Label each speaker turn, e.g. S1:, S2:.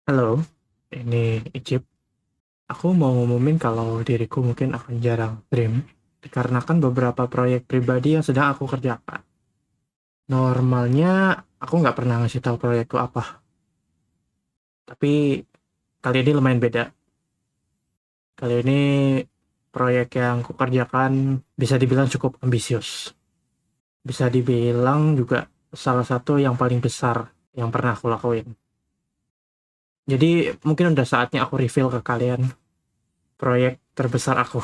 S1: Halo, ini Icip. Aku mau ngumumin kalau diriku mungkin akan jarang stream, dikarenakan beberapa proyek pribadi yang sedang aku kerjakan. Normalnya aku nggak pernah ngasih tahu proyekku apa, tapi kali ini lumayan beda. Kali ini proyek yang aku kerjakan bisa dibilang cukup ambisius. Bisa dibilang juga salah satu yang paling besar yang pernah aku lakuin. Jadi mungkin udah saatnya aku reveal ke kalian proyek terbesar aku.